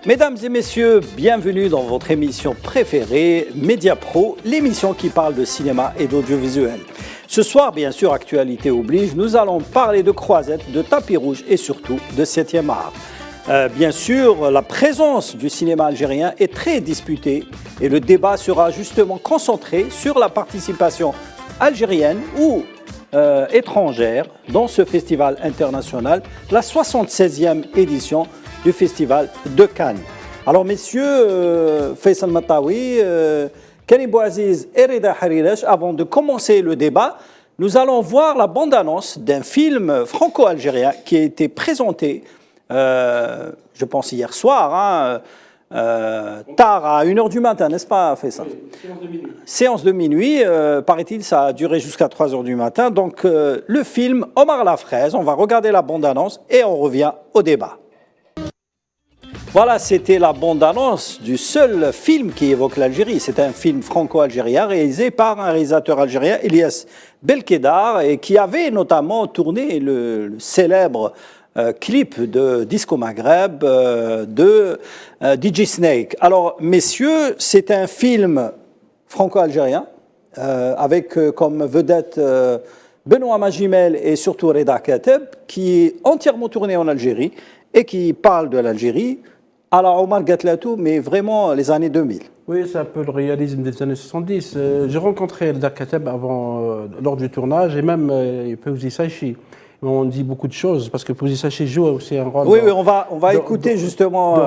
Mesdames et messieurs, bienvenue dans votre émission préférée, Média Pro, l'émission qui parle de cinéma et d'audiovisuel. Ce soir, bien sûr, actualité oblige, nous allons parler de croisettes, de tapis rouge et surtout de 7e art. Bien sûr, la présence du cinéma algérien est très disputée et le débat sera justement concentré sur la participation algérienne ou étrangère dans ce festival international, la 76e édition du Festival de Cannes. Alors, messieurs, Faisal Matawi, Karim Bouaziz et Reda Hariresh, avant de commencer le débat, nous allons voir la bande-annonce d'un film franco-algérien qui a été présenté, je pense hier soir, tard à 1h du matin, n'est-ce pas, Faisal? Oui, séance de minuit. Séance de minuit, paraît-il, ça a duré jusqu'à 3h du matin. Donc, le film Omar la fraise, on va regarder la bande-annonce et on revient au débat. Voilà, c'était la bande-annonce du seul film qui évoque l'Algérie. C'est un film franco-algérien réalisé par un réalisateur algérien, Elias Belkedar, et qui avait notamment tourné le célèbre clip de Disco Maghreb de DJ Snake. Alors, messieurs, c'est un film franco-algérien avec comme vedette Benoît Magimel et surtout Reda Kateb, qui est entièrement tourné en Algérie et qui parle de l'Algérie à la Omar Gatlatou, mais vraiment les années 2000. Oui, c'est un peu le réalisme des années 70. J'ai rencontré Reda Kateb lors du tournage et même Fawzi Sachi. On dit beaucoup de choses parce que Fawzi Sachi joue aussi un rôle. Oui, on va écouter justement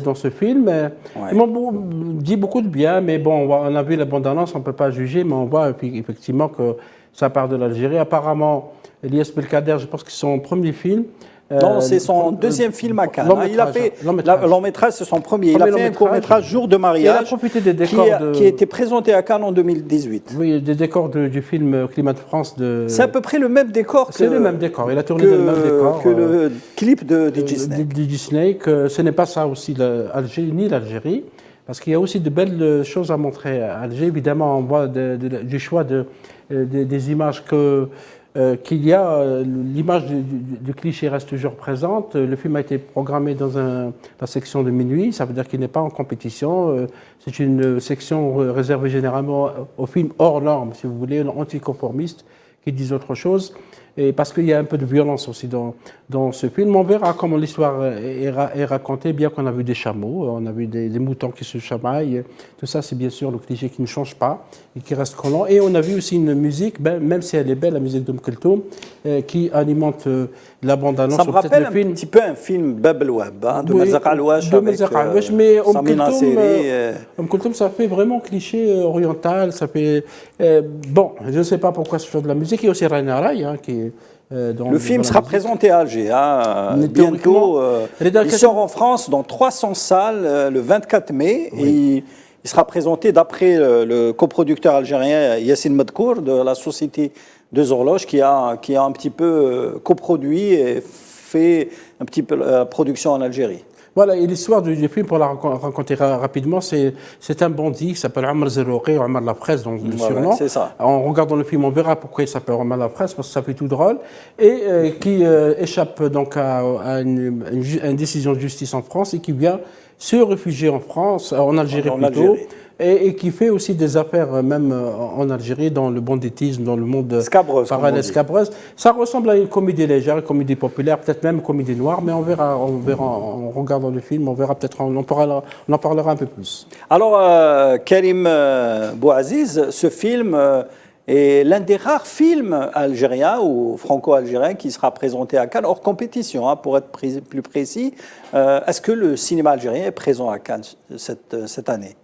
dans ce film. Ouais. Ils m'ont dit beaucoup de bien, mais bon, on a vu la bande-annonce, on ne peut pas juger, mais on voit effectivement que ça part de l'Algérie. Apparemment, Elias Belkader, je pense que c'est son premier film. Non, c'est son deuxième film à Cannes. Il a fait long métrage, c'est son premier. Il a fait un court métrage Jour de mariage. Il a profité des décors qui a été présenté à Cannes en 2018. Oui, des décors du film Climat de France. C'est à peu près le même décor. C'est le même décor. Il a tourné dans le même décor que le clip de DJ Snake. DJ Snake. Ce n'est pas ça aussi l'Algérie ni l'Algérie, parce qu'il y a aussi de belles choses à montrer à Alger. Évidemment, on voit du choix des images qu'il y a, l'image du cliché reste toujours présente. Le film a été programmé dans la section de minuit, ça veut dire qu'il n'est pas en compétition. C'est une section réservée généralement aux films hors normes, si vous voulez, anticonformistes, qui disent autre chose. Et parce qu'il y a un peu de violence aussi dans ce film. On verra comment l'histoire est racontée, bien qu'on a vu des chameaux, on a vu des moutons qui se chamaillent. Tout ça, c'est bien sûr le cliché qui ne change pas et qui reste collant. Et on a vu aussi une musique, même si elle est belle, la musique de Mkeltoum, qui alimente la bande-annonce. Ça me rappelle un petit peu un film Bab el Web, de Merzaq Alouache avec Samina Seri. Mkeltoum, ça fait vraiment cliché oriental. Ça fait, bon, je ne sais pas pourquoi ce genre de la musique. Il y a aussi Raina Rai, qui le film sera présenté à Alger bientôt. Il sort en France dans 300 salles le 24 mai et il sera présenté d'après le coproducteur algérien Yassine Medkour de la société Deux Horloges qui a un petit peu coproduit et fait un petit peu la production en Algérie. Voilà, et l'histoire du film, pour la raconter rapidement, c'est un bandit qui s'appelle Omar Zerouki, Omar la fraise, donc le surnom. C'est ça. En regardant le film, on verra pourquoi il s'appelle Omar la fraise, parce que ça fait tout drôle, et qui échappe donc à une décision de justice en France et qui vient se réfugier en France, en Algérie plutôt. Et qui fait aussi des affaires, même en Algérie, dans le banditisme, dans le monde parallèle scabreuse. Ça ressemble à une comédie légère, une comédie populaire, peut-être même une comédie noire, mais on verra en regardant le film, on verra peut-être, on en parlera un peu plus. Alors, Karim Bouaziz, ce film est l'un des rares films algériens ou franco-algériens qui sera présenté à Cannes, hors compétition, pour être plus précis. Est-ce que le cinéma algérien est présent à Cannes cette année ?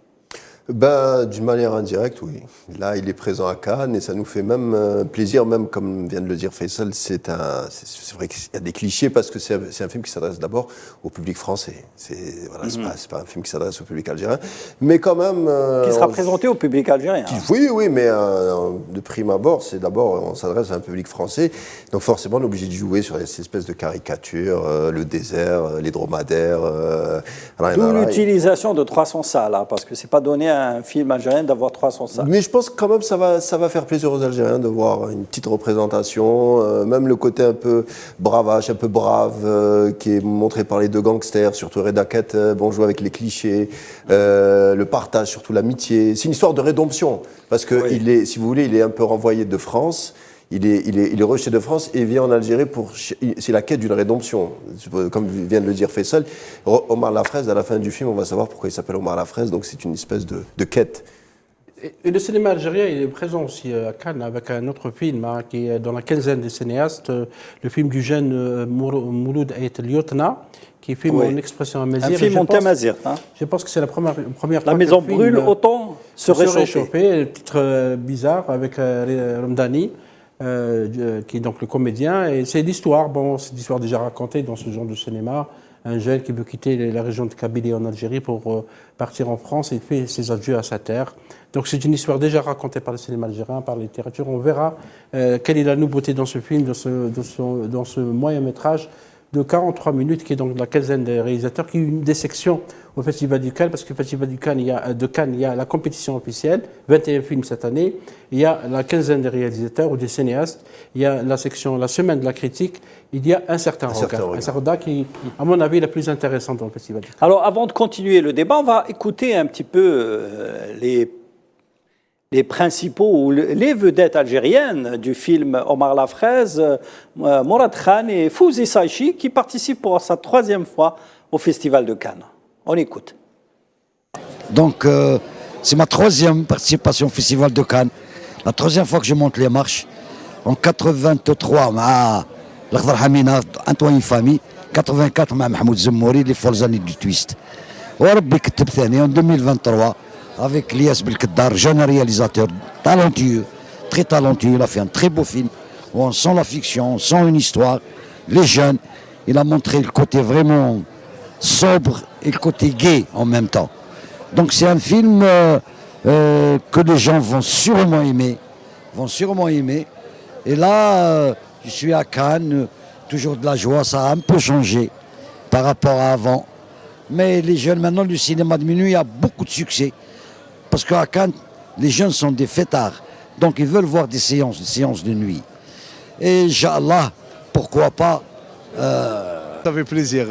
D'une manière indirecte, oui. Là, il est présent à Cannes et ça nous fait même plaisir, même comme vient de le dire Faisal, c'est vrai qu'il y a des clichés parce que c'est un film qui s'adresse d'abord au public français. C'est pas un film qui s'adresse au public algérien, mais quand même... qui sera présenté au public algérien. Oui, mais de prime abord, on s'adresse à un public français, donc forcément on est obligé de jouer sur ces espèces de caricatures, le désert, les dromadaires... D'où l'utilisation de 300 salles, parce que c'est pas donné un film algérien d'avoir 300 salles. Mais je pense que quand même ça va faire plaisir aux Algériens de voir une petite représentation, même le côté un peu bravache, un peu brave, qui est montré par les deux gangsters, surtout Reda Ket, bon, joue avec les clichés, le partage, surtout l'amitié. C'est une histoire de rédemption, parce que il est, si vous voulez, il est un peu renvoyé de France. Il est rejeté de France et vient en Algérie c'est la quête d'une rédemption. Comme vient de le dire Faisal, Omar Lafraise, à la fin du film, on va savoir pourquoi il s'appelle Omar Lafraise, donc c'est une espèce de quête. Et le cinéma algérien, il est présent aussi à Cannes avec un autre film qui est dans la quinzaine des cinéastes, le film du jeune Mouloud Ayet Liotna, qui est film en expression amazigh. Un film en amazigh. Je pense que c'est la première fois. La maison brûle, autant se réchauffer. Un titre bizarre avec Ramdani. Qui est donc le comédien, et c'est l'histoire, c'est l'histoire déjà racontée dans ce genre de cinéma, un jeune qui veut quitter la région de Kabylie en Algérie pour partir en France, et il fait ses adieux à sa terre. Donc c'est une histoire déjà racontée par le cinéma algérien, par la littérature. On verra quelle est la nouveauté dans ce film, dans ce moyen-métrage de 43 minutes, qui est donc la quinzaine des réalisateurs, qui est une des sections au Festival du Cannes, parce que le Festival de Cannes, il y a la compétition officielle, 21 films cette année, il y a la quinzaine des réalisateurs ou des cinéastes, il y a la section, la semaine de la critique, il y a un certain regard qui, à mon avis, est la plus intéressante dans le Festival du Cannes. Alors, avant de continuer le débat, on va écouter un petit peu les principaux ou les vedettes algériennes du film Omar Lafraise, Mourad Khan et Fouzi Saïchi, qui participent pour sa 3e fois au Festival de Cannes. On écoute. Donc, c'est ma 3e participation au Festival de Cannes. La 3e fois que je monte les marches. En 83, مع الأخضر حمينة, Antoine Famille. 84, مع Mahmoud Zemmouri, les folles années du twist. وربي كتب ثاني en 2023 avec Lias Belkaddar, jeune réalisateur talentueux, très talentueux. Il a fait un très beau film où on sent la fiction, on sent une histoire. Les jeunes, il a montré le côté vraiment sobre et le côté gai en même temps. Donc c'est un film que les gens vont sûrement aimer. Et là, je suis à Cannes, toujours de la joie, ça a un peu changé par rapport à avant. Mais les jeunes, maintenant, le cinéma de minuit a beaucoup de succès. Parce qu'à Cannes, les jeunes sont des fêtards. Donc ils veulent voir des séances de nuit. Et Inch'Allah, pourquoi pas. Ça fait plaisir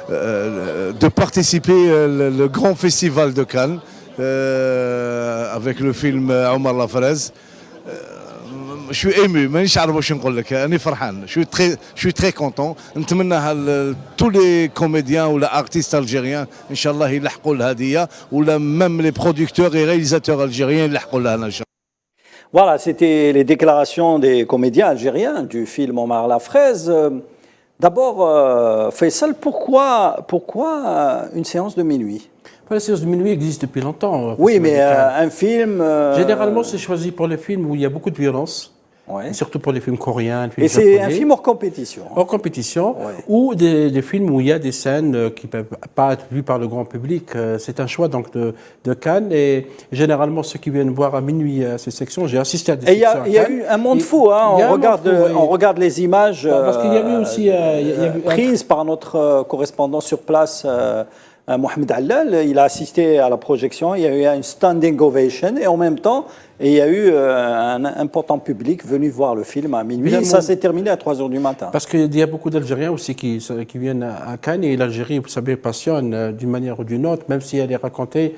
de participer au grand festival de Cannes avec le film Omar Lafraise. Je suis ému, مانيش عارف واش نقول لك. أنا فرحان. Je suis très content. نتمنى tous les comédiens ou les artistes algériens إن شاء الله يلحقوا الهدية ولا même les producteurs et réalisateurs algériens يلحقوا لها إن شاء الله. Voilà, c'était les déclarations des comédiens algériens du film Omar Lafraise. D'abord, Faisal, pourquoi une séance de minuit? La séance de minuit existe depuis longtemps. Oui, mais un film... Généralement, c'est choisi pour les films où il y a beaucoup de violence. Ouais. Surtout pour les films coréens. Et c'est un film hors compétition. Hors compétition, ou des films où il y a des scènes qui ne peuvent pas être vues par le grand public. C'est un choix donc de Cannes. Et généralement, ceux qui viennent voir à minuit ces sections, j'ai assisté à des sections à Cannes. Il y a eu un monde fou. Hein, on regarde les images parce qu'il y a eu aussi, prises par notre correspondant sur place, Mohamed Allal. Il a assisté à la projection. Il y a eu une standing ovation. Et en même temps, il y a eu un important public venu voir le film à minuit. Et ça s'est terminé à 3 h du matin. Parce qu'il y a beaucoup d'Algériens aussi qui viennent à Cannes. Et l'Algérie, vous savez, passionne d'une manière ou d'une autre, même si elle est racontée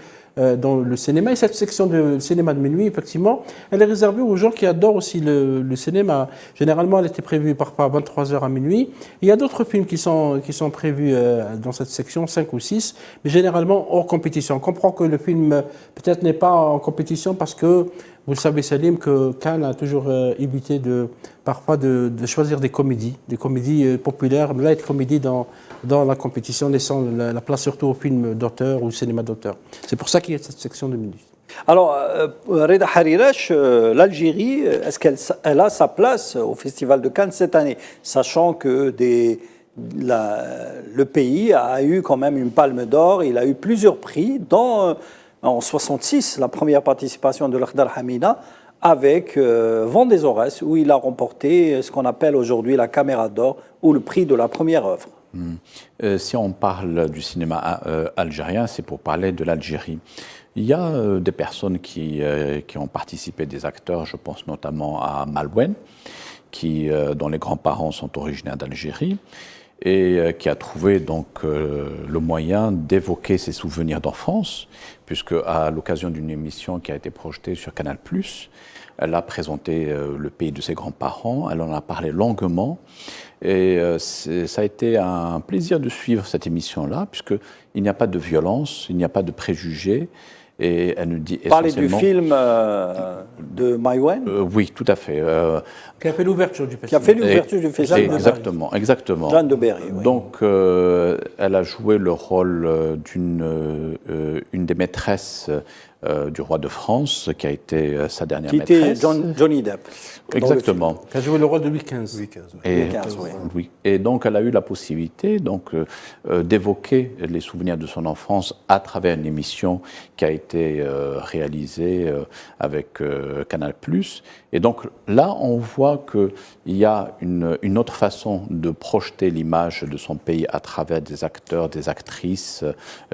dans le cinéma. Et cette section de cinéma de minuit, effectivement, elle est réservée aux gens qui adorent aussi le cinéma. Généralement, elle était prévue par 23 h à minuit. Il y a d'autres films qui sont prévus dans cette section, 5 ou 6, mais généralement hors compétition. On comprend que le film peut-être n'est pas en compétition parce que vous le savez, Salim, que Cannes a toujours évité parfois de choisir des comédies populaires, light comédies dans la compétition, laissant la place surtout aux films d'auteur ou au cinéma d'auteur. C'est pour ça qu'il y a cette section de minuit. Alors, Reda Harirash, l'Algérie, est-ce qu'elle a sa place au Festival de Cannes cette année, sachant que le pays a eu quand même une palme d'or, il a eu plusieurs prix, dont en 66, la première participation de l'Akhdar Hamina avec Vent des Aurès, où il a remporté ce qu'on appelle aujourd'hui la Caméra d'or ou le prix de la première œuvre. Si on parle du cinéma algérien, c'est pour parler de l'Algérie. Il y a des personnes qui ont participé, des acteurs, je pense notamment à Malouane, dont les grands-parents sont originaires d'Algérie, et qui a trouvé donc le moyen d'évoquer ses souvenirs d'enfance, puisque à l'occasion d'une émission qui a été projetée sur Canal+, elle a présenté le pays de ses grands-parents, elle en a parlé longuement, et ça a été un plaisir de suivre cette émission-là, puisqu'il n'y a pas de violence, il n'y a pas de préjugés, et elle nous dit Parler essentiellement... du film de Maïwen Oui, tout à fait. Qui a fait l'ouverture du festival. Qui a fait l'ouverture du festival. Exactement. Jeanne de Berry, oui. Donc, elle a joué le rôle d'une des maîtresses du roi de France, qui a été sa dernière maîtresse. Qui était Johnny Depp. Exactement. Qui a joué le rôle de Louis XV. Et donc, elle a eu la possibilité d'évoquer les souvenirs de son enfance à travers une émission qui a été réalisée avec Canal+. Et donc, là, on voit qu'il y a une autre façon de projeter l'image de son pays à travers des acteurs, des actrices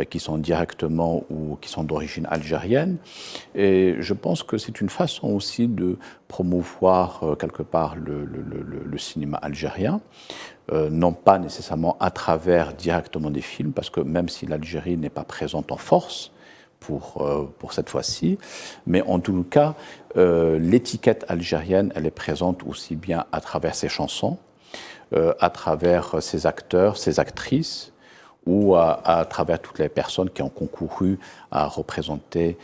qui sont directement ou qui sont d'origine algérienne. Et je pense que c'est une façon aussi de promouvoir quelque part le cinéma algérien, non pas nécessairement à travers directement des films, parce que même si l'Algérie n'est pas présente en force pour cette fois-ci, mais en tout cas, l'étiquette algérienne, elle est présente aussi bien à travers ses chansons, à travers ses acteurs, ses actrices, ou à travers toutes les personnes qui ont concouru à représenter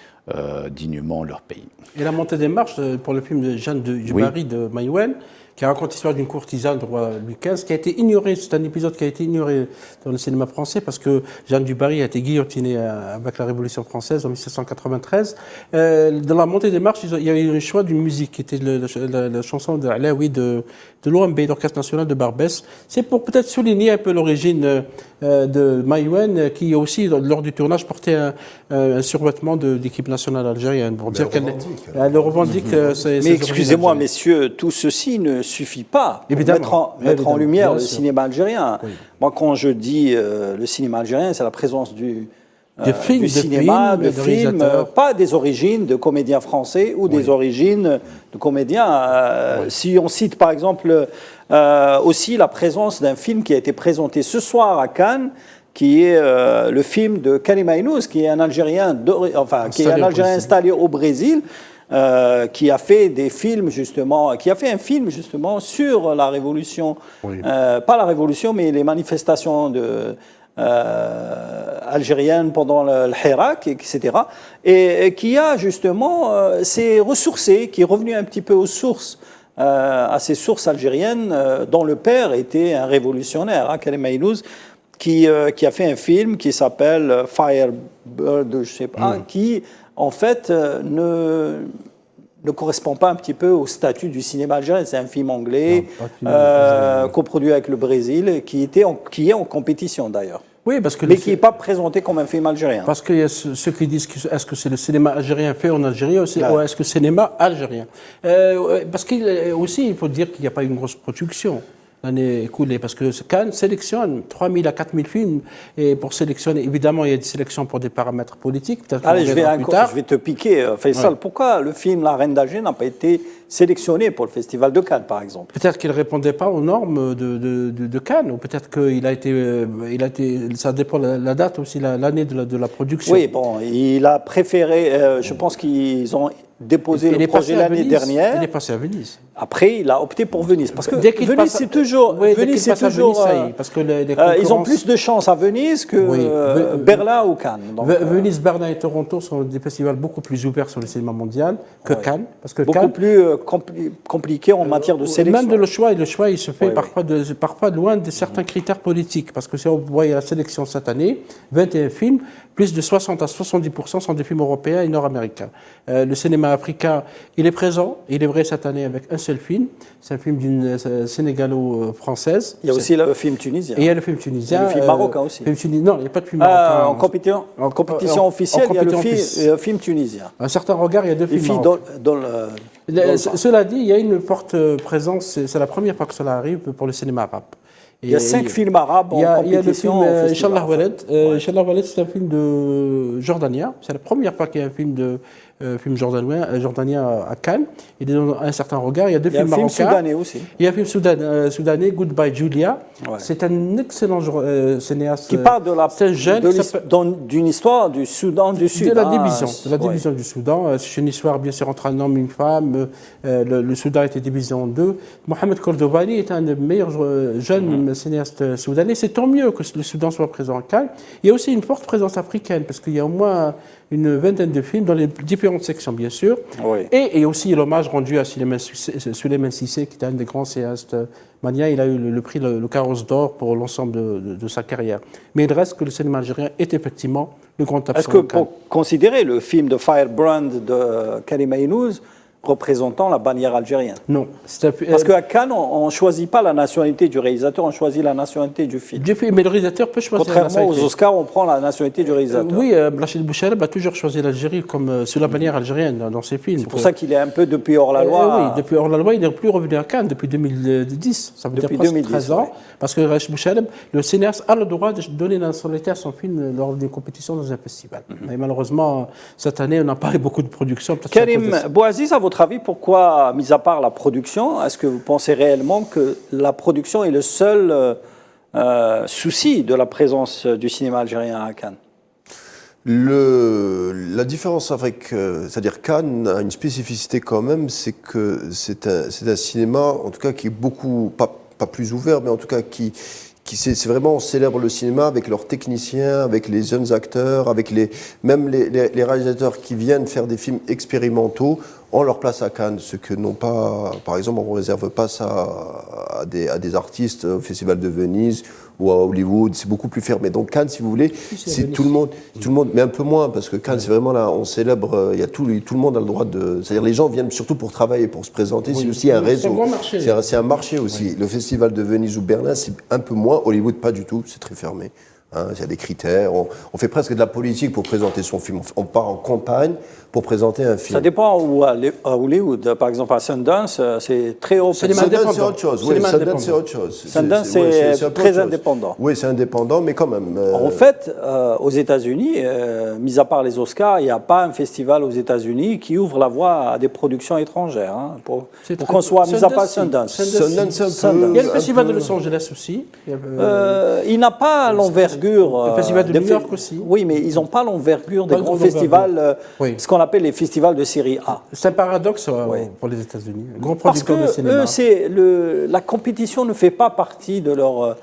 dignement leur pays. Et la montée des marches pour le film de Jeanne du Barry de Maïwen, qui raconte l'histoire d'une courtisane du roi Louis XV, qui a été ignorée. C'est un épisode qui a été ignoré dans le cinéma français parce que Jeanne du Barry a été guillotinée avec la Révolution française en 1793. Dans la montée des marches, il y a eu un choix d'une musique qui était la chanson de Alaoui de l'OMB, l'Orchestre National de Barbès. C'est pour peut-être souligner un peu l'origine de Maïwen, qui aussi, lors du tournage, portait un survêtement d'équipe nationale algérienne. Pour dire qu'elle le revendique. Mais excusez-moi, messieurs, tout ceci ne suffit pas pour mettre en lumière le cinéma algérien. Oui. Moi, quand je dis le cinéma algérien, c'est la présence du cinéma, de films, pas des origines de comédiens français ou des origines de comédiens. Si on cite par exemple aussi la présence d'un film qui a été présenté ce soir à Cannes, qui est le film de Karim Aynouz, qui est un Algérien, installé au Brésil, qui a fait des films justement, qui a fait un film justement sur la révolution, pas la révolution, mais les manifestations algériennes pendant le Hirak, etc. Et qui a justement s'est ressourcé, qui est revenu un petit peu aux sources, à ses sources algériennes, dont le père était un révolutionnaire, Karim Aynouz, qui a fait un film qui s'appelle Firebird, je sais pas, qui en fait ne correspond pas un petit peu au statut du cinéma algérien. C'est un film anglais, coproduit avec le Brésil, qui est en compétition d'ailleurs. Oui, parce que mais qui n'est pas présenté comme un film algérien. Parce qu'il y a ceux qui disent est-ce que c'est le cinéma algérien fait en Algérie ou est-ce que c'est le cinéma algérien parce qu'aussi, il faut dire qu'il n'y a pas eu une grosse production l'année écoulée, parce que Cannes sélectionne 3 000 à 4 000 films, et pour sélectionner, évidemment, il y a des sélections pour des paramètres politiques. Allez, je vais te piquer, Faisal. Pourquoi le film La Reine d'Alger n'a pas été sélectionné pour le Festival de Cannes, par exemple? Peut-être qu'il ne répondait pas aux normes de Cannes, ou peut-être qu'il a été, ça dépend de la date aussi, l'année de la production. Oui, bon, il a préféré, je pense qu'ils ont déposé le projet l'année dernière. Il est passé à Venise. Après, il a opté pour Venise. Parce que Venise, c'est toujours... Venise, c'est toujours... parce que ils ont plus de chance à Venise que Berlin ou Cannes. Donc, Venise, Berlin et Toronto sont des festivals beaucoup plus ouverts sur le cinéma mondial que Cannes. Parce que beaucoup plus compliqué en matière de sélection. Même le choix, il se fait parfois loin de certains critères politiques. Parce que si on voit la sélection cette année, 21 films, plus de 60 à 70% sont des films européens et nord-américains. Le cinéma africain, il est présent, il est vrai cette année avec un seul film. C'est un film d'une sénégalo-française. Il y a aussi le film tunisien. Et il y a le film tunisien. Et le film marocain aussi. Non, il n'y a pas de film marocain. En compétition officielle, il y a le film tunisien. À un certain regard, il y a deux films marocains. Cela dit, il y a une forte présence, c'est la première fois que cela arrive pour le cinéma arabe. Il y a 5 films arabes en compétition. Il y a le film Inch'Allah Walad. Ouais. Inch'Allah Walad, c'est un film de jordanien. C'est la première fois qu'il y a un film jordanien à Cannes. Il est dans Un certain regard. Il y a deux films marocains. Il y a un film soudanais aussi. Il y a un film soudanais, Goodbye Julia. Ouais. C'est un excellent cinéaste. Qui parle d'une histoire du Soudan du Sud. De la division du Soudan. C'est une histoire, bien sûr, entre un homme et une femme. Le Soudan a été divisé en deux. Mohamed Kordovani est un des meilleurs jeunes cinéastes soudanais. C'est tant mieux que le Soudan soit présent à Cannes. Il y a aussi une forte présence africaine, parce qu'il y a au moins une vingtaine de films dans les différentes sections, bien sûr. Oui. Et aussi l'hommage rendu à Souleymane Cissé, qui est un des grands cinéastes maliens. Il a eu le prix, le Carrosse d'or pour l'ensemble de sa carrière. Mais il reste que le cinéma algérien est effectivement le grand absent. Est-ce que pour considérer le film de Firebrand de Karim Aynouz représentant la bannière algérienne? Non. Parce qu'à Cannes, on ne choisit pas la nationalité du réalisateur, on choisit la nationalité du film. Mais le réalisateur peut choisir la Contrairement nationalité. aux Oscars, on prend la nationalité du réalisateur. Oui, Rachid Bouchareb a toujours choisi l'Algérie comme sur la bannière algérienne dans ses films. C'est pour ça qu'il est un peu depuis hors-la-loi. Oui, depuis hors-la-loi, il n'est plus revenu à Cannes depuis 2010. Ça veut Depuis dire presque 2010, 13 ans. ouais. Parce que Rachid Bouchareb, le cinéaste, a le droit de donner la nationalité à son film lors d'une compétition dans un festival. Et malheureusement, cette année, on n'a pas eu beaucoup de production. Karim Bouaziz, à votre avis, pourquoi, mis à part la production, est-ce que vous pensez réellement que la production est le seul souci de la présence du cinéma algérien à Cannes? La différence avec, c'est-à-dire Cannes a une spécificité quand même, c'est que c'est un cinéma, en tout cas, qui est beaucoup, pas plus ouvert, mais en tout cas c'est vraiment, on célèbre le cinéma avec leurs techniciens, avec les jeunes acteurs, avec même les réalisateurs qui viennent faire des films expérimentaux, on leur place à Cannes, ce que non pas, par exemple, on ne réserve pas ça à des artistes au Festival de Venise ou à Hollywood, c'est beaucoup plus fermé. Donc Cannes, si vous voulez, c'est tout le monde, mais un peu moins, parce que Cannes, c'est vraiment là, on célèbre, il y a tout le monde a le droit de, c'est-à-dire les gens viennent surtout pour travailler, pour se présenter, c'est aussi un réseau. C'est un marché aussi. Oui. Le Festival de Venise ou Berlin, c'est un peu moins, Hollywood pas du tout, c'est très fermé. Il y a des critères, on fait presque de la politique pour présenter son film, on part en campagne pour présenter un film. Ça dépend où à Hollywood, par exemple à Sundance, c'est très haut. Sundance c'est autre chose, oui, Sundance c'est autre chose. Sundance c'est très indépendant. Oui, c'est indépendant, mais quand même. En fait, aux États-Unis, mis à part les Oscars, il n'y a pas un festival aux États-Unis qui ouvre la voie à des productions étrangères, pour qu'on soit mis à part Sundance. Sundance, il y a le festival de Los Angeles aussi. Il n'a pas l'envergure. Le festival de New York aussi. Oui, mais ils n'ont pas l'envergure des grands festivals, ce qu'on appelle les festivals de série A. C'est un paradoxe pour les États-Unis. Gros producteurs de cinéma. La compétition ne fait pas partie de leur,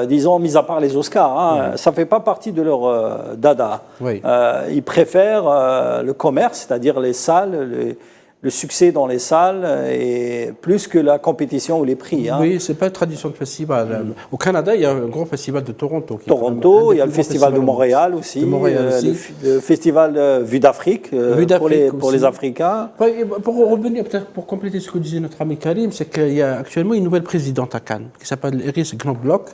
disons, mis à part les Oscars, ça ne fait pas partie de leur dada. Oui. Ils préfèrent le commerce, c'est-à-dire les salles, le succès dans les salles, et plus que la compétition ou les prix. Oui, ce n'est pas une tradition de festival. Au Canada, il y a un grand festival de Toronto. Il y a le festival de Montréal aussi. Le festival Vue d'Afrique pour les Africains. Pour revenir, peut-être pour compléter ce que disait notre ami Karim, c'est qu'il y a actuellement une nouvelle présidente à Cannes qui s'appelle Iris Knobloch,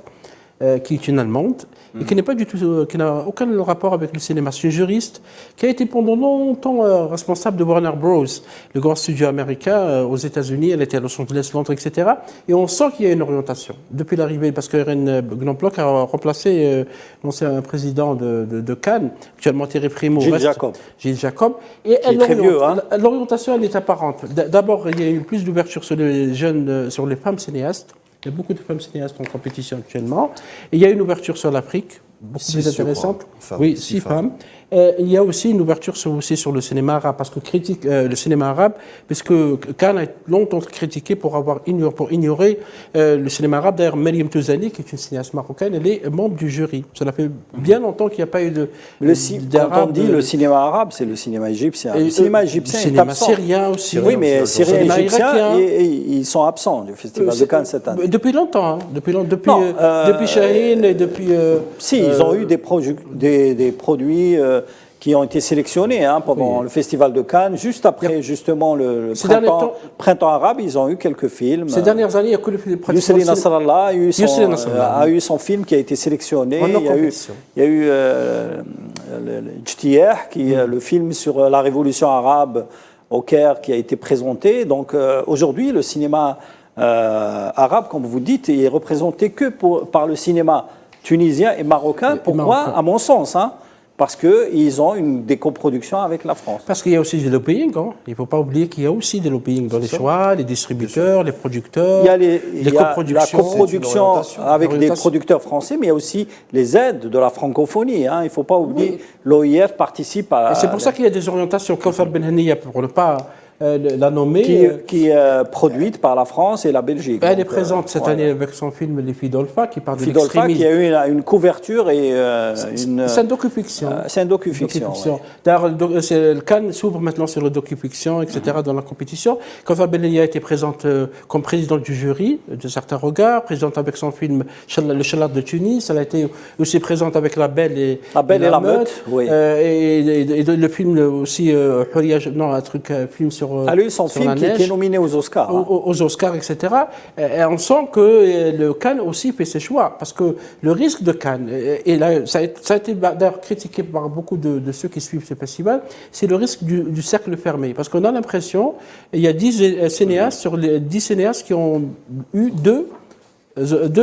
qui est une Allemande et qui n'est pas du tout, qui n'a aucun rapport avec le cinéma. C'est une juriste qui a été pendant longtemps responsable de Warner Bros, le grand studio américain aux États-Unis. Elle était à Los Angeles, Londres, etc. Et on sent qu'il y a une orientation depuis l'arrivée, parce que Irene Knobloch a remplacé l'ancien président de Cannes, actuellement Thierry Primo. Gilles Jacob. Et l'orientation, elle est apparente. D'abord, il y a eu plus d'ouverture sur les jeunes, sur les femmes cinéastes. Il y a beaucoup de femmes cinéastes en compétition actuellement. Et il y a une ouverture sur l'Afrique, beaucoup plus intéressante. Oui, 6 femmes. Il y a aussi une ouverture sur le cinéma arabe, parce que le cinéma arabe, parce que Cannes a longtemps critiqué pour ignorer le cinéma arabe. D'ailleurs, Mariam Touzani, qui est une cinéaste marocaine, elle est membre du jury. Cela fait bien longtemps qu'il n'y a pas eu quand on dit le cinéma arabe, c'est le cinéma égyptien. Le cinéma égyptien est absent. Le cinéma syrien aussi. Oui, mais syriens et égyptiens, ils sont absents du Festival de Cannes cette année. Depuis longtemps, depuis Chahine et depuis... Si, ils ont eu des produits qui ont été sélectionnés pendant le Festival de Cannes, juste après justement le printemps arabe, ils ont eu quelques films. Ces dernières années, il y a que le Yousseli Nasrallah a eu son film qui a été sélectionné. Il y a eu Ijtiyah, qui est le film sur la révolution arabe au Caire, qui a été présenté. Donc aujourd'hui, le cinéma arabe, comme vous dites, est représenté que par le cinéma tunisien et marocain. Pourquoi? À mon sens, hein, parce qu'ils ont des coproductions avec la France. Parce qu'il y a aussi du lobbying. Hein. Il ne faut pas oublier qu'il y a aussi des lobbying dans les choix, les distributeurs, les producteurs, il y a la coproduction avec des producteurs français, mais il y a aussi les aides de la francophonie. Hein. Il ne faut pas oublier, l'OIF participe à... Et c'est pour ça qu'il y a des orientations. Kauthar Benhania, pour ne pas la nommer... Qui est produite par la France et la Belgique. Elle est présente cette année avec son film Les filles d'Olpha, qui parle de l'extrémisme. Qui a eu une couverture et c'est un docu-fiction. C'est un docu-fiction. Ouais. D'ailleurs, le Cannes s'ouvre maintenant sur le docu-fiction, etc., dans la compétition. Kauthar Benhania a été présente comme présidente du jury de Certains Regards, présente avec son film Le Chalat de Tunis. Elle a été aussi présente avec La Belle et la Meute. Oui. Et le film aussi, film sur... Elle a eu son film qui était nominé aux Oscars. Aux Oscars, etc. Et on sent que le Cannes aussi fait ses choix. Parce que le risque de Cannes, et là, ça a été d'ailleurs critiqué par beaucoup de ceux qui suivent ce festival, c'est le risque du cercle fermé. Parce qu'on a l'impression, il y a 10 cinéastes sur les 10 cinéastes qui ont eu deux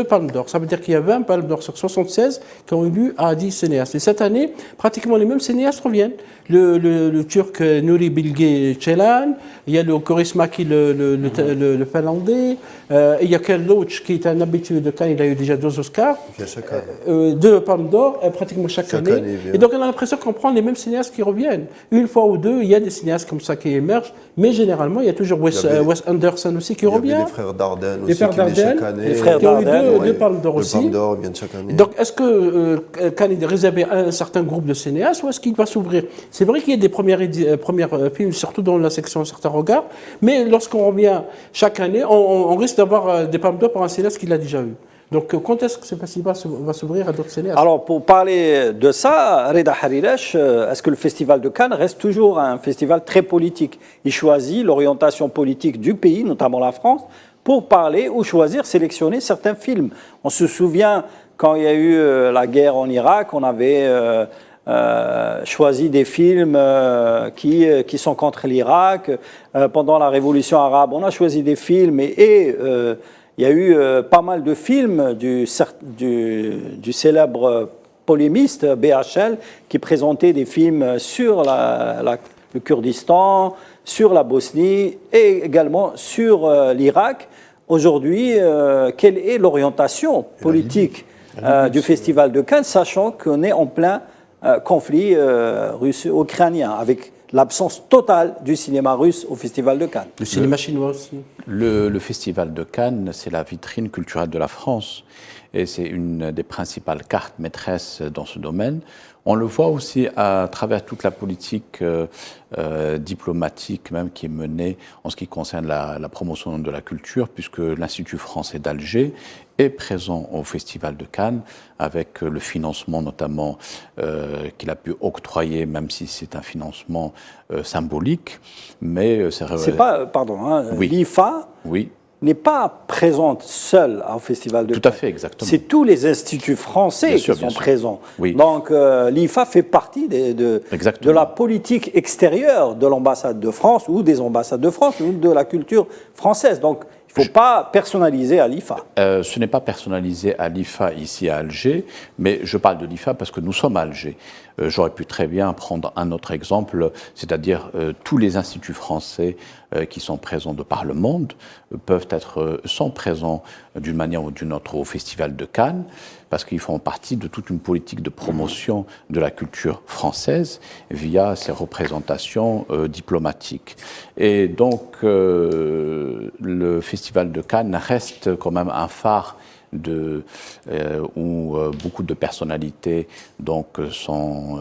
palmes d'or. Ça veut dire qu'il y a 20 palmes d'or sur 76 qui ont élu à 10 cinéastes. Et cette année, pratiquement les mêmes cinéastes reviennent. Le Turc Nuri Bilge Ceylan, il y a le Goris Maki, le Finlandais, il y a Ken Loach qui est un habitué de Cannes, il a eu déjà 2 Oscars, 2 palmes d'or, pratiquement chaque année. Et donc on a l'impression qu'on prend les mêmes cinéastes qui reviennent. Une fois ou deux, il y a des cinéastes comme ça qui émergent, mais généralement il y a toujours Wes Anderson aussi qui revient. Les frères Dardenne aussi qui viennent chaque année. Les frères qui ont eu deux palmes d'or aussi. Les palmes d'or viennent chaque année. Donc est-ce que Cannes est réservé à un certain groupe de cinéastes ou est-ce qu'il va s'ouvrir? C'est vrai qu'il y a des premiers films, surtout dans la section Certains Regards, mais lorsqu'on revient chaque année, on risque d'avoir des palmes d'or par un cinéaste qui l'a déjà eu. Donc quand est-ce que ce festival va s'ouvrir à d'autres cinéastes? Alors pour parler de ça, Reda Hariresh, est-ce que le Festival de Cannes reste toujours un festival très politique? Il choisit l'orientation politique du pays, notamment la France, pour parler ou choisir, sélectionner certains films. On se souvient quand il y a eu la guerre en Irak, on avait... choisi des films qui sont contre l'Irak. Pendant la Révolution arabe, on a choisi des films et il y a eu pas mal de films du célèbre polémiste BHL qui présentait des films sur le Kurdistan, sur la Bosnie et également sur l'Irak. Aujourd'hui, quelle est l'orientation politique du Festival de Cannes, sachant qu'on est en plein conflit russo-ukrainien, avec l'absence totale du cinéma russe au Festival de Cannes. Le cinéma chinois aussi. Le Festival de Cannes, c'est la vitrine culturelle de la France et c'est une des principales cartes maîtresses dans ce domaine. On le voit aussi à travers toute la politique diplomatique même qui est menée en ce qui concerne la promotion de la culture, puisque l'Institut français d'Alger est présent au Festival de Cannes avec le financement notamment qu'il a pu octroyer, même si c'est un financement symbolique. Mais c'est pas, pardon, hein, oui. l'IFA. Oui. N'est pas présente seule au Festival de Cannes. Tout à fait, exactement. C'est tous les instituts français qui sont présents. Oui. Donc l'IFA fait partie de la politique extérieure de l'ambassade de France ou des ambassades de France ou de la culture française. Donc il ne faut pas personnaliser à l'IFA. Ce n'est pas personnalisé à l'IFA ici à Alger, mais je parle de l'IFA parce que nous sommes à Alger. J'aurais pu très bien prendre un autre exemple, c'est-à-dire tous les instituts français qui sont présents de par le monde sont présents d'une manière ou d'une autre au Festival de Cannes, parce qu'ils font partie de toute une politique de promotion de la culture française via ces représentations diplomatiques. Et donc le Festival de Cannes reste quand même un phare où beaucoup de personnalités donc sont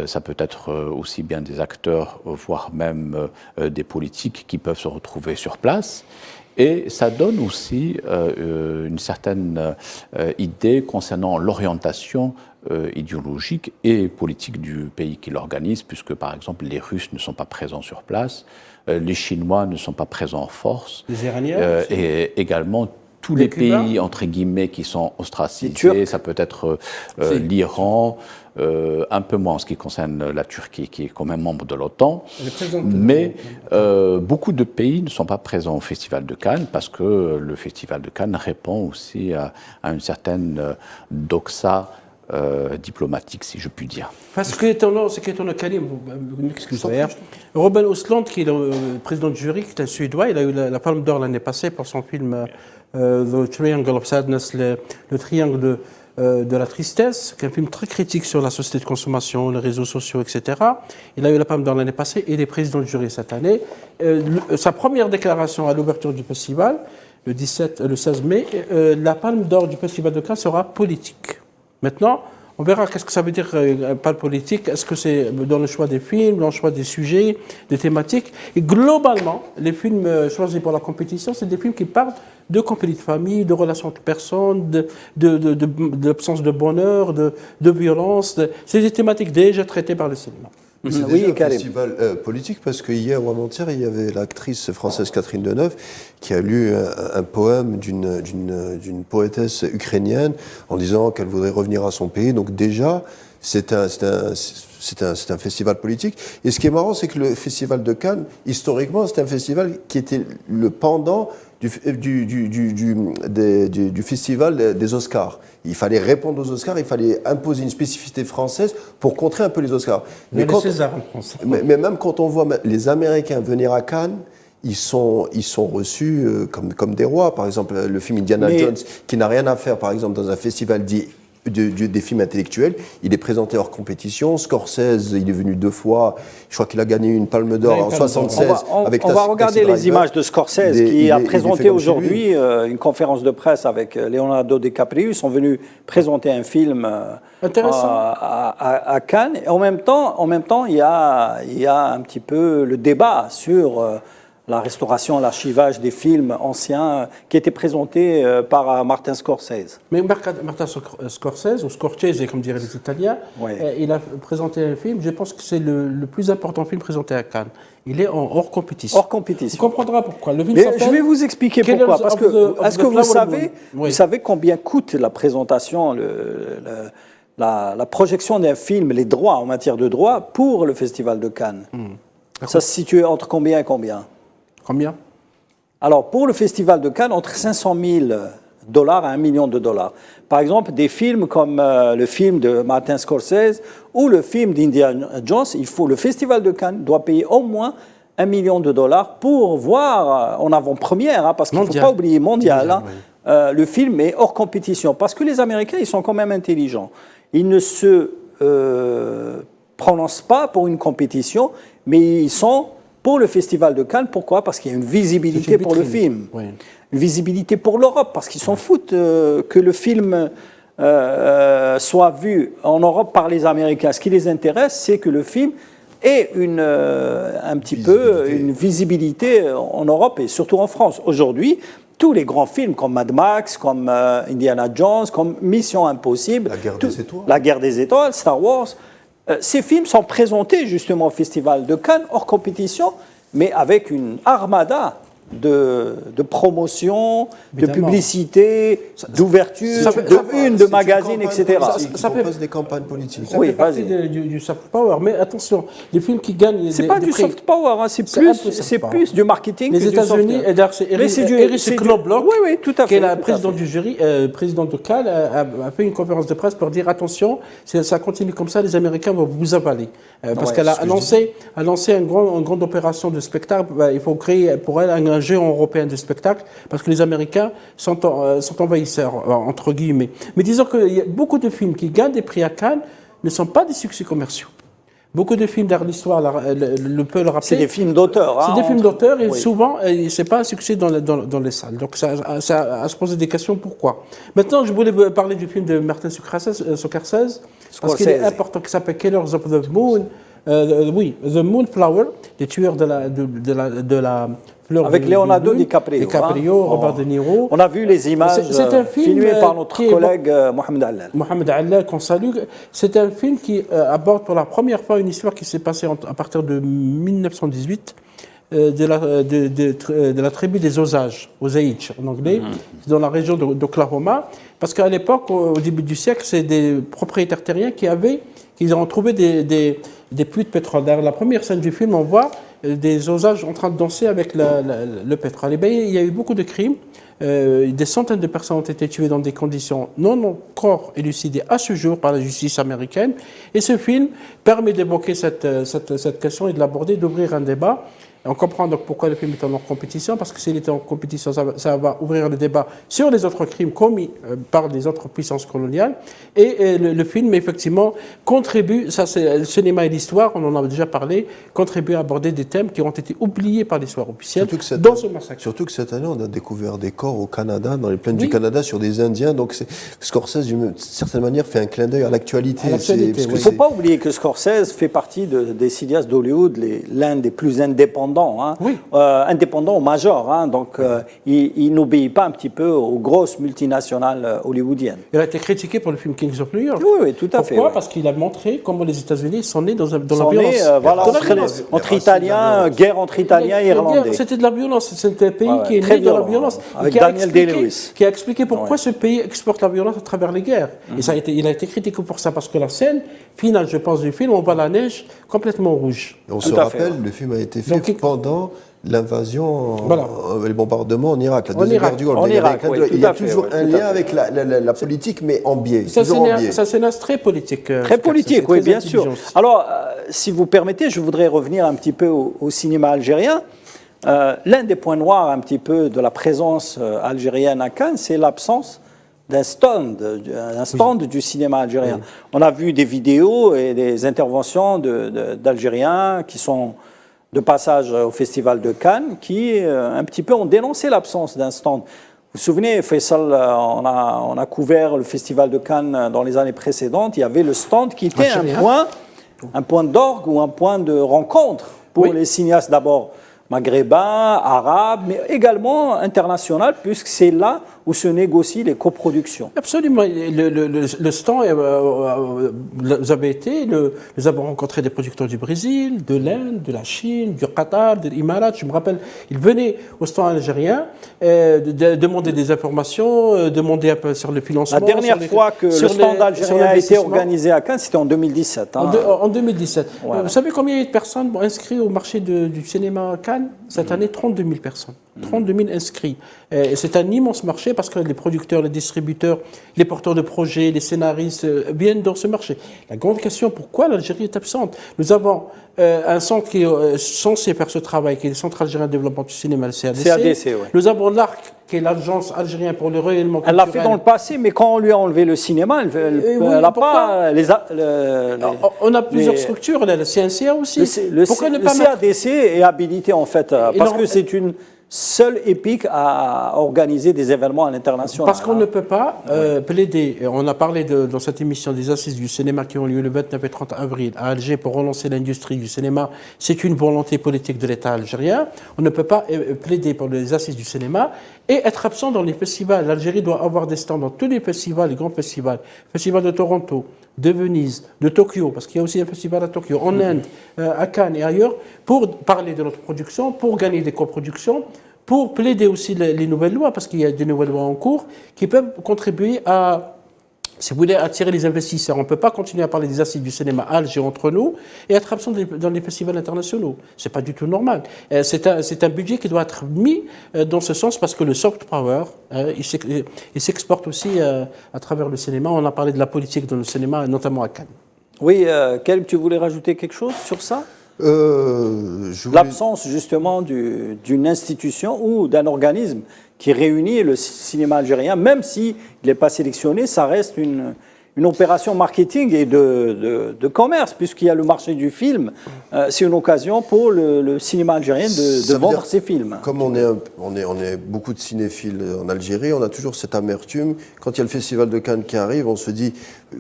ça peut être aussi bien des acteurs voire même des politiques qui peuvent se retrouver sur place. Et ça donne aussi une certaine idée concernant l'orientation idéologique et politique du pays qui l'organise, puisque par exemple les Russes ne sont pas présents sur place, les Chinois ne sont pas présents en force, les Iraniens et également tous les pays, entre guillemets, qui sont ostracisés. Ça peut être l'Iran, un peu moins en ce qui concerne la Turquie, qui est quand même membre de l'OTAN. Mais beaucoup de pays ne sont pas présents au Festival de Cannes parce que le Festival de Cannes répond aussi à une certaine doxa diplomatique, si je puis dire. Parce que ce qui est étonnant, Karim, vous m'excusez, Robin Östlund, qui est le président du jury, qui est un Suédois, il a eu la Palme d'Or l'année passée pour son film The Triangle of Sadness, le triangle de la tristesse, qui est un film très critique sur la société de consommation, les réseaux sociaux, etc. Il a eu la Palme d'Or l'année passée et il est président du jury cette année. Sa première déclaration à l'ouverture du festival, le 16 mai, la Palme d'Or du Festival de Cannes sera politique. Maintenant, on verra qu'est-ce que ça veut dire pas politique. Est-ce que c'est dans le choix des films, dans le choix des sujets, des thématiques. Et globalement, les films choisis pour la compétition, c'est des films qui parlent de conflits de famille, de relations entre personnes, de l'absence de bonheur, de violence. C'est des thématiques déjà traitées par le cinéma. C'est déjà un festival politique parce que hier ou avant-hier, il y avait l'actrice française Catherine Deneuve qui a lu un poème d'une poétesse ukrainienne en disant qu'elle voudrait revenir à son pays. Donc déjà, c'est un festival politique. Et ce qui est marrant, c'est que le festival de Cannes, historiquement, c'est un festival qui était le pendant du festival des Oscars. Il fallait répondre aux Oscars, il fallait imposer une spécificité française pour contrer un peu les Oscars. Mais César en France. Mais même quand on voit les Américains venir à Cannes, ils sont reçus comme des rois. Par exemple, le film Indiana Jones, qui n'a rien à faire, par exemple, dans un festival dit des films intellectuels, il est présenté hors compétition. Scorsese, il est venu 2 fois. Je crois qu'il a gagné une Palme d'Or en 1976. On va regarder les images de Scorsese qui a présenté aujourd'hui une conférence de presse avec Leonardo DiCaprio. Ils sont venus présenter un film à Cannes. Et en même temps, il y a un petit peu le débat sur la restauration, l'archivage des films anciens qui étaient présentés par Martin Scorsese. Mais Martin Scorsese, ou Scorsese, comme diraient les Italiens, il a présenté un film, je pense que c'est le plus important film présenté à Cannes. Il est hors compétition. Hors compétition. On comprendra pourquoi. Le film je vais vous expliquer pourquoi. Parce que, est-ce que vous savez combien coûte la présentation, la projection d'un film, les droits en matière de droits pour le Festival de Cannes Ça se situe entre combien et combien? Combien? Alors, pour le Festival de Cannes, entre 500 000 $ à 1 million de dollars. Par exemple, des films comme le film de Martin Scorsese ou le film d'Indiana Jones, le Festival de Cannes doit payer au moins 1 million de dollars pour voir en avant-première, parce qu'il ne faut pas oublier mondial. Le film est hors compétition, parce que les Américains, ils sont quand même intelligents. Ils ne se prononcent pas pour une compétition, mais ils sont pour le Festival de Cannes. Pourquoi? Parce qu'il y a une visibilité pour le film. Oui. Une visibilité pour l'Europe, parce qu'ils s'en foutent que le film soit vu en Europe par les Américains. Ce qui les intéresse, c'est que le film ait un petit peu une visibilité en Europe et surtout en France. Aujourd'hui, tous les grands films comme Mad Max, comme Indiana Jones, comme Mission Impossible, La Guerre des Étoiles, Star Wars, ces films sont présentés justement au Festival de Cannes, hors compétition, mais avec une armada de promotion, de publicité, d'ouverture, de magazines, etc. Ça propose des campagnes politiques. Ça fait partie du soft power. Mais attention, les films qui gagnent... C'est pas du soft power, hein, c'est plus du marketing. Les États-Unis, c'est Eric Knobloch, qui est la présidente du jury, président de Cannes, a fait une conférence de presse pour dire attention, si ça continue comme ça, les Américains vont vous avaler. Parce qu'elle a annoncé une grande opération de spectacle. Il faut créer pour elle un géant européen de spectacle, parce que les Américains sont envahisseurs, entre guillemets. Mais disons qu'il y a beaucoup de films qui gagnent des prix à Cannes ne sont pas des succès commerciaux. Beaucoup de films d'art l'histoire le peut le rappeler. C'est des films d'auteur. C'est des films d'auteur et souvent, ce n'est pas un succès dans les salles. Donc, ça à se poser des questions, pourquoi? Maintenant, je voulais parler du film de Martin Scorsese, parce qu'il est important, qui s'appelle Killers of the Moon. The Moonflower, les tueurs de la fleur. Avec Leonardo DiCaprio, Robert De Niro. On a vu les images filmées par notre collègue Mohamed Allal. Mohamed Allal, qu'on salue. C'est un film qui aborde pour la première fois une histoire qui s'est passée à partir de 1918. de la tribu des Osages, Osage en anglais, dans la région d'Oklahoma, parce qu'à l'époque, au début du siècle, c'est des propriétaires terriens qui ont trouvé des puits de pétrole. Dans la première scène du film, on voit des Osages en train de danser avec le pétrole. Et bien, il y a eu beaucoup de crimes. Des centaines de personnes ont été tuées dans des conditions non encore élucidées à ce jour par la justice américaine. Et ce film permet d'évoquer cette question et de l'aborder, d'ouvrir un débat. On comprend donc pourquoi le film est en compétition, parce que s'il était en compétition, ça va ouvrir le débat sur les autres crimes commis par les autres puissances coloniales. Et le film, effectivement, contribue, ça c'est le cinéma et l'histoire, on en a déjà parlé, contribue à aborder des thèmes qui ont été oubliés par l'histoire officielle dans ce massacre. Surtout que cette année, on a découvert des corps au Canada, dans les plaines du Canada, sur des Indiens. Donc Scorsese, d'une certaine manière, fait un clin d'œil à l'actualité. Il ne faut pas oublier que Scorsese fait partie des cinéastes d'Hollywood, l'un des plus indépendants. Indépendant au major, donc il n'obéit pas un petit peu aux grosses multinationales hollywoodiennes. Il a été critiqué pour le film Kings of New York. Oui, tout à fait. Pourquoi ? Parce qu'il a montré comment les États-Unis sont nés dans la violence. Entre Italiens, guerre entre Italiens et Irlandais. C'était de la violence. C'était un pays qui est né dans la violence. Avec Daniel Day-Lewis. Qui a expliqué pourquoi ce pays exporte la violence à travers les guerres. Et il a été critiqué pour ça, parce que la scène finale, je pense, du film, on voit la neige complètement rouge. On se rappelle, le film a été fait pendant l'invasion, les bombardements en Irak, la deuxième guerre du Golfe. Il y a toujours un lien avec la politique, mais en biais. C'est un scénario très politique. Très politique, oui, bien sûr. Alors, si vous permettez, je voudrais revenir un petit peu au cinéma algérien. L'un des points noirs un petit peu de la présence algérienne à Cannes, c'est l'absence d'un stand du cinéma algérien. On a vu des vidéos et des interventions d'Algériens qui sont de passage au Festival de Cannes, qui un petit peu ont dénoncé l'absence d'un stand. Vous vous souvenez, Faisal, on a couvert le Festival de Cannes dans les années précédentes, il y avait le stand qui était un point d'orgue ou un point de rencontre pour les cinéastes d'abord maghrébins, arabes, mais également international, puisque c'est là où se négocient les coproductions. Absolument. Le stand, vous avez été, nous avons rencontré des producteurs du Brésil, de l'Inde, de la Chine, du Qatar, de l'Imarat. Je me rappelle, ils venaient au stand algérien demander des informations, demander un peu sur le financement. La dernière fois que le stand algérien a été organisé à Cannes, c'était en 2017. En 2017. Voilà. Vous savez combien il y a de personnes inscrites au marché du cinéma à Cannes ? Cette année, 32 000 personnes. 32 000 inscrits. C'est un immense marché parce que les producteurs, les distributeurs, les porteurs de projets, les scénaristes viennent dans ce marché. La grande question, pourquoi l'Algérie est absente ? Nous avons un centre qui est censé faire ce travail, qui est le Centre algérien de développement du cinéma, le CADC. Nous avons l'ARC, qui est l'Agence algérienne pour le rayonnement culturel. Elle l'a fait dans le passé, mais quand on lui a enlevé le cinéma, elle n'a pas... On a plusieurs structures, le CNCA aussi. Le CADC est habilité, en fait, parce que c'est une seule EPIC à organiser des événements à l'international. Parce qu'on ne peut pas plaider. On a parlé dans cette émission des assises du cinéma qui ont lieu le 29 et 30 avril à Alger pour relancer l'industrie du cinéma. C'est une volonté politique de l'État algérien. On ne peut pas plaider pour les assises du cinéma et être absent dans les festivals. L'Algérie doit avoir des stands dans tous les festivals, les grands festivals. Festival de Toronto, de Venise, de Tokyo, parce qu'il y a aussi un festival à Tokyo, en Inde, à Cannes et ailleurs, pour parler de notre production, pour gagner des coproductions, pour plaider aussi les nouvelles lois, parce qu'il y a des nouvelles lois en cours qui peuvent contribuer à, si vous voulez, attirer les investisseurs. On ne peut pas continuer à parler des assises du cinéma à Alger entre nous et être absent dans les festivals internationaux. Ce n'est pas du tout normal. C'est un budget qui doit être mis dans ce sens parce que le soft power, il s'exporte aussi à travers le cinéma. On a parlé de la politique dans le cinéma, notamment à Cannes. Oui, Kelb, tu voulais rajouter quelque chose sur ça ? L'absence justement d'une institution ou d'un organisme qui réunit le cinéma algérien, même s'il n'est pas sélectionné, ça reste une opération marketing et de commerce, puisqu'il y a le marché du film. C'est une occasion pour le cinéma algérien de vendre ses films. Comme on est beaucoup de cinéphiles en Algérie, on a toujours cette amertume. Quand il y a le Festival de Cannes qui arrive, on se dit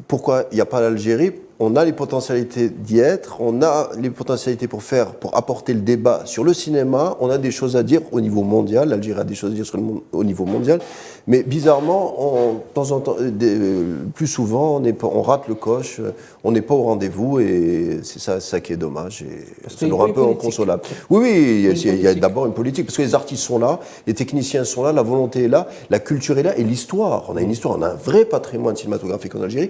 pourquoi il n'y a pas l'Algérie? On a les potentialités d'y être, on a les potentialités pour apporter le débat sur le cinéma, on a des choses à dire au niveau mondial, l'Algérie a des choses à dire au niveau mondial, mais bizarrement, de temps en temps, plus souvent, on rate le coche, on n'est pas au rendez-vous, et c'est ça qui est dommage, et ça nous rend un peu inconsolable. Oui, il y a d'abord une politique, parce que les artistes sont là, les techniciens sont là, la volonté est là, la culture est là, et l'histoire. On a une histoire, on a un vrai patrimoine cinématographique en Algérie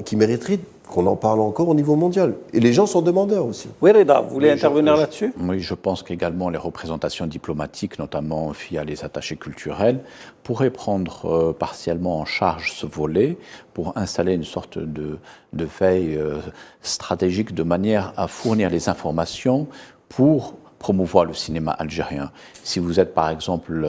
qui mériterait qu'on en parle encore au niveau mondial. Et les gens sont demandeurs aussi. Oui, Reda, vous voulez intervenir là-dessus? Oui, je pense qu'également les représentations diplomatiques, notamment via les attachés culturels, pourraient prendre partiellement en charge ce volet pour installer une sorte de veille stratégique de manière à fournir les informations pour promouvoir le cinéma algérien. Si vous êtes par exemple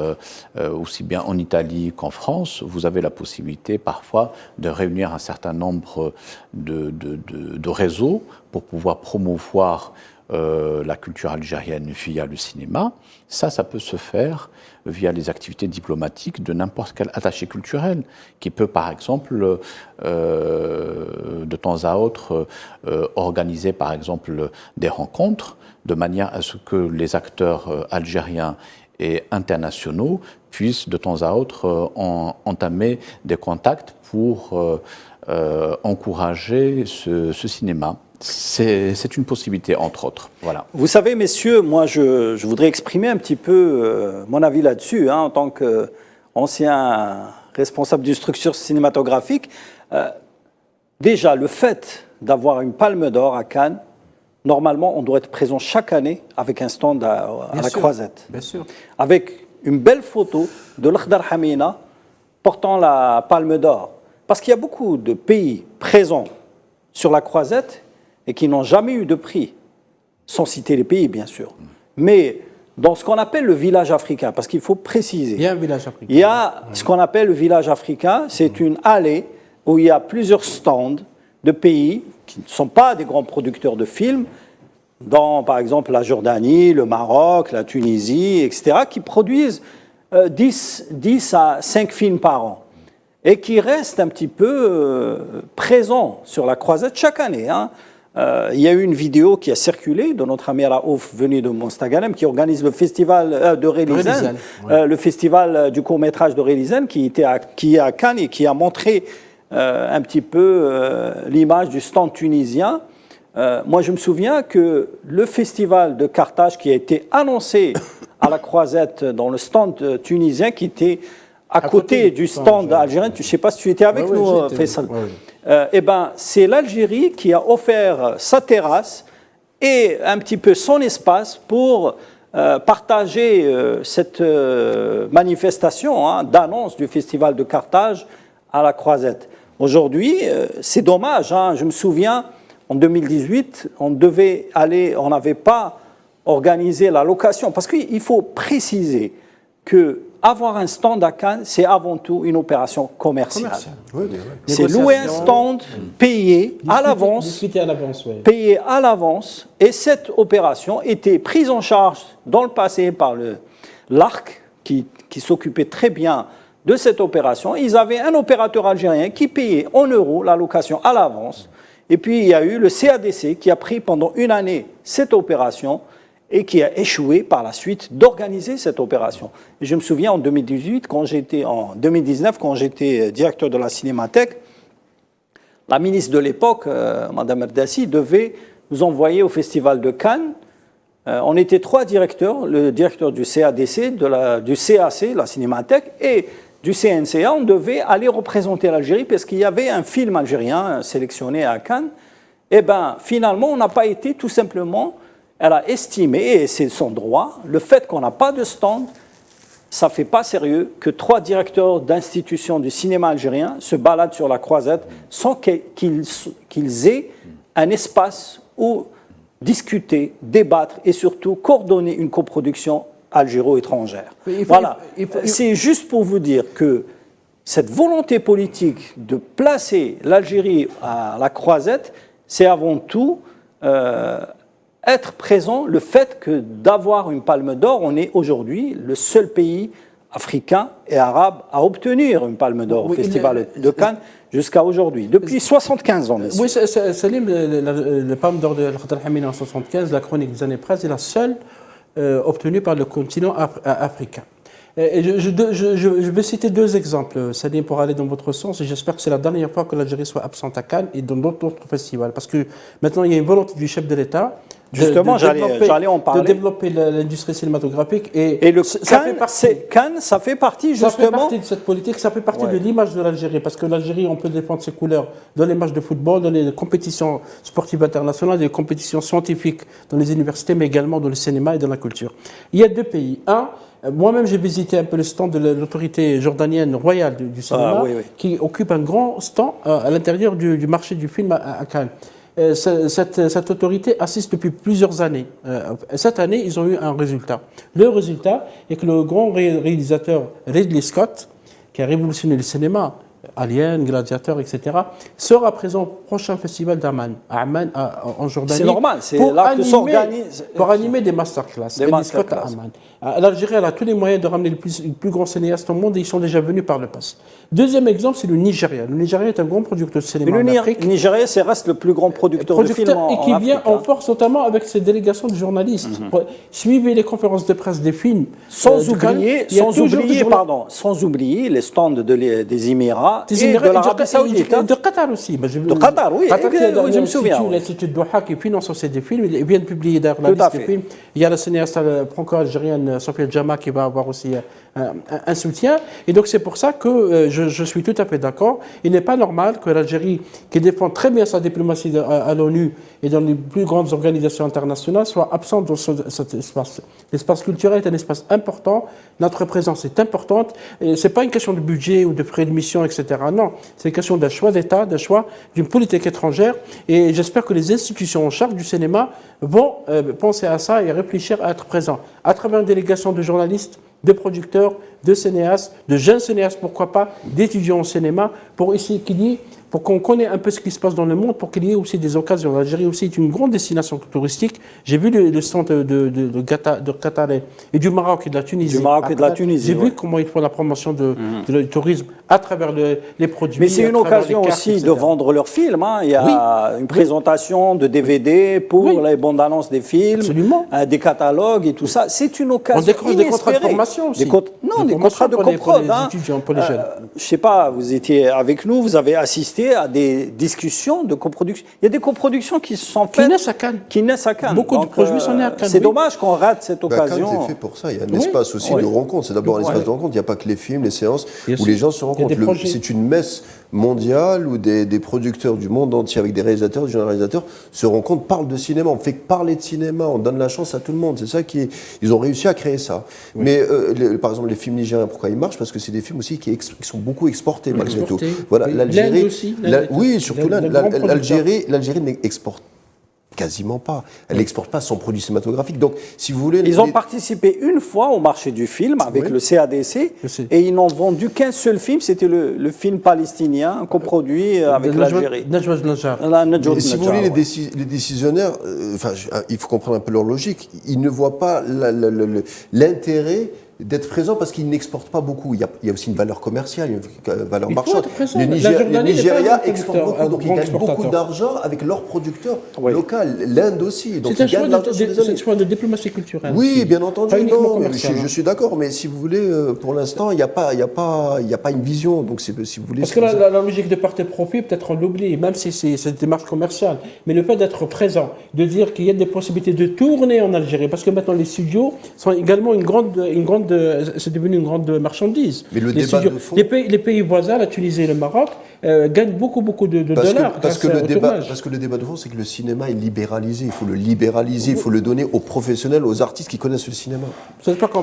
aussi bien en Italie qu'en France, vous avez la possibilité parfois de réunir un certain nombre de réseaux pour pouvoir promouvoir la culture algérienne via le cinéma. Ça peut se faire via les activités diplomatiques de n'importe quel attaché culturel, qui peut par exemple de temps à autre organiser par exemple des rencontres de manière à ce que les acteurs algériens et internationaux puissent de temps à autre entamer des contacts pour encourager ce cinéma. C'est une possibilité, entre autres. Voilà. Vous savez, messieurs, moi, je voudrais exprimer un petit peu mon avis là-dessus, en tant qu'ancien responsable d'une structure cinématographique. Déjà, le fait d'avoir une palme d'or à Cannes, normalement, on doit être présent chaque année avec un stand à la Croisette. Bien sûr. Avec une belle photo de l'Akhdar Hamina portant la palme d'or. Parce qu'il y a beaucoup de pays présents sur la Croisette et qui n'ont jamais eu de prix, sans citer les pays, bien sûr. Mais dans ce qu'on appelle le village africain, parce qu'il faut préciser. Il y a un village africain. Il y a ce qu'on appelle le village africain, c'est une allée où il y a plusieurs stands de pays qui ne sont pas des grands producteurs de films, dans, par exemple, la Jordanie, le Maroc, la Tunisie, etc., qui produisent 10 à 5 films par an et qui restent un petit peu présents sur la Croisette chaque année. Il y a eu une vidéo qui a circulé de notre ami Raouf venu de Mostaganem qui organise le festival de Rélizen, le festival du court-métrage de Rélizen qui est à Cannes et qui a montré un petit peu l'image du stand tunisien. Moi, je me souviens que le festival de Carthage qui a été annoncé à la Croisette dans le stand tunisien qui était à côté du stand algérien, je ne sais pas si tu étais avec nous, Faisal. Eh ben, c'est l'Algérie qui a offert sa terrasse et un petit peu son espace pour partager cette manifestation d'annonce du festival de Carthage à la Croisette. Aujourd'hui, c'est dommage. Je me souviens, en 2018, on n'avait pas organisé la location. Parce qu'il faut préciser qu'avoir un stand à Cannes, c'est avant tout une opération commerciale. Oui, c'est louer un stand, payer à l'avance, payer à l'avance. Et cette opération était prise en charge dans le passé par l'ARC, qui s'occupait très bien de cette opération. Ils avaient un opérateur algérien qui payait en euros la location à l'avance. Et puis, il y a eu le CADC qui a pris pendant une année cette opération et qui a échoué par la suite d'organiser cette opération. Et je me souviens en 2019, quand j'étais directeur de la Cinémathèque, la ministre de l'époque, Mme Erdassi, devait nous envoyer au Festival de Cannes. On était 3 directeurs, le directeur du CADC, du CAC, la Cinémathèque, et du CNCA, on devait aller représenter l'Algérie parce qu'il y avait un film algérien sélectionné à Cannes. Et bien, finalement, on n'a pas été tout simplement. Elle a estimé, et c'est son droit, le fait qu'on n'a pas de stand, ça ne fait pas sérieux que 3 directeurs d'institutions du cinéma algérien se baladent sur la Croisette sans qu'ils aient un espace où discuter, débattre et surtout coordonner une coproduction algéro-étrangère. Voilà. C'est juste pour vous dire que cette volonté politique de placer l'Algérie à la Croisette, c'est avant tout être présent, le fait que d'avoir une palme d'or, on est aujourd'hui le seul pays africain et arabe à obtenir une palme d'or au Festival de Cannes jusqu'à aujourd'hui, depuis 75 ans. Oui, Salim, le palme d'or de Khater Hamina en 75, la chronique des années presse, est la seule obtenue par le continent africain. Et je vais citer deux exemples, Salim, pour aller dans votre sens, et j'espère que c'est la dernière fois que l'Algérie soit absente à Cannes et dans d'autres festivals, parce que maintenant il y a une volonté du chef de l'État justement, j'allais en parler. De développer l'industrie cinématographique. Et le Cannes, ça fait partie justement. Ça fait partie de cette politique, ça fait partie de l'image de l'Algérie. Parce que l'Algérie, on peut défendre ses couleurs dans les matchs de football, dans les compétitions sportives internationales, dans les compétitions scientifiques dans les universités, mais également dans le cinéma et dans la culture. Il y a deux pays. Moi-même, j'ai visité un peu le stand de l'autorité jordanienne royale du cinéma, qui occupe un grand stand à l'intérieur du marché du film à Cannes. Cette autorité assiste depuis plusieurs années. Cette année, ils ont eu un résultat. Le résultat est que le grand réalisateur Ridley Scott, qui a révolutionné le cinéma, Alien, Gladiateur, etc., sera présent au prochain festival d'Amman, en Jordanie. C'est normal, c'est là que s'organise. Pour animer des masterclass. Ridley Scott à Amman. L'Algérie a tous les moyens de ramener le plus grand cinéaste au monde et ils sont déjà venus par le passé. Deuxième exemple, c'est le Nigeria. Le Nigeria est un grand producteur de cinéma en Afrique. Le Nigeria, reste le plus grand producteur de films en Afrique. Et qui vient en force, notamment avec ses délégations de journalistes. Suivez les conférences de presse des films. Sans oublier les stands des Émirats et de l'Arabie Saoudite. De Qatar aussi. De Qatar, oui. Je me souviens. L'Institut de Doha qui finance aussi des films. Ils viennent publier d'ailleurs la liste des films. Il y a la cinéaste franco-algérienne Sofia Djama qui va avoir aussi un soutien. Et donc c'est pour ça que je suis tout à fait d'accord. Il n'est pas normal que l'Algérie, qui défend très bien sa diplomatie à l'ONU et dans les plus grandes organisations internationales, soit absente dans cet espace. L'espace culturel est un espace important. Notre présence est importante. Ce n'est pas une question de budget ou de frais de mission, etc. Non, c'est une question d'un choix d'État, d'un choix d'une politique étrangère. Et j'espère que les institutions en charge du cinéma vont penser à ça et réfléchir à être présents à travers une délégation de journalistes, de producteurs, de cinéastes, de jeunes cinéastes, pourquoi pas, d'étudiants au cinéma, pour essayer qu'il y ait, pour qu'on connaisse un peu ce qui se passe dans le monde, pour qu'il y ait aussi des occasions. L'Algérie aussi est une grande destination touristique. J'ai vu le stand de Qatar et du Maroc et de la Tunisie. J'ai vu comment ils font la promotion du tourisme à travers les produits. Mais c'est une occasion aussi de vendre leurs films. Il y a une présentation de DVD pour les bandes annonces des films, des catalogues et tout ça. C'est une occasion inespérée. Des contrats de formation aussi. Des contrats de coprod. Je ne sais pas, vous étiez avec nous, vous avez assisté à des discussions de coproduction. Il y a des coproductions qui se sont faites. Qui naissent à Cannes. Beaucoup de produits sont nés à Cannes. C'est dommage qu'on rate cette occasion. Cannes, c'est fait pour ça. Il y a un espace aussi de rencontre. C'est d'abord un espace de rencontre. Il n'y a pas que les films, les séances où les gens se rencontrent. C'est une messe mondiale où des producteurs du monde entier avec des réalisateurs, des jeunes réalisateurs se rencontrent, parlent de cinéma. On fait parler de cinéma, on donne la chance à tout le monde. C'est ça ils ont réussi à créer ça. Oui. Mais par exemple, les films nigériens, pourquoi ils marchent? Parce que c'est des films aussi qui sont beaucoup exportés malgré tout. Voilà, l'Algérie. Oui, surtout l'Algérie n'exporte quasiment pas. Elle n'exporte pas son produit cinématographique. Donc, si vous voulez... Ils ont participé une fois au marché du film avec le CADC et ils n'ont vendu qu'un seul film. C'était le film palestinien coproduit avec l'Algérie. Si vous voulez, les décisionnaires, il faut comprendre un peu leur logique. Ils ne voient pas l'intérêt d'être présent parce qu'ils n'exportent pas beaucoup. Il y a aussi une valeur commerciale, une valeur marchande. Le Nigeria exporte beaucoup, donc ils gagnent beaucoup d'argent avec leurs producteurs locaux. L'Inde aussi. C'est un choix de diplomatie culturelle. Oui, bien entendu. Je suis d'accord, mais si vous voulez, pour l'instant, il n'y a pas une vision. Donc, si vous voulez, parce que la logique de partage profit, peut-être on l'oublie, même si c'est une démarche commerciale. Mais le fait d'être présent, de dire qu'il y a des possibilités de tourner en Algérie, parce que maintenant les studios sont également c'est devenu une grande marchandise. Mais le débat de fond... les pays voisins, la Tunisie et le Maroc, gagnent beaucoup de dollars. Parce que le débat de fond, c'est que le cinéma est libéralisé. Il faut le libéraliser, il faut le donner aux professionnels, aux artistes qui connaissent le cinéma.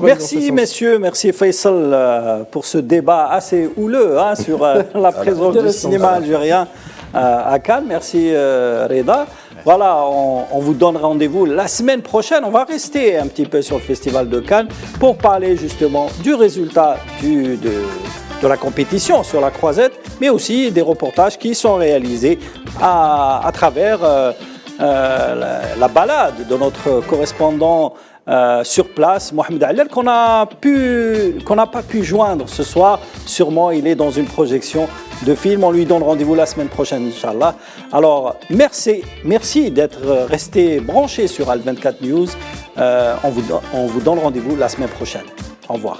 Merci messieurs, merci Faisal pour ce débat assez houleux sur la présence du cinéma algérien à Cannes. Merci Reda. Voilà, on vous donne rendez-vous la semaine prochaine. On va rester un petit peu sur le Festival de Cannes pour parler justement du résultat de la compétition sur la croisette, mais aussi des reportages qui sont réalisés à travers la balade de notre correspondant sur place, Mohamed Allel, qu'on n'a pas pu joindre ce soir. Sûrement, il est dans une projection de film. On lui donne rendez-vous la semaine prochaine, Inch'Allah. Alors, merci d'être resté branché sur Al 24 News. On vous donne rendez-vous la semaine prochaine. Au revoir.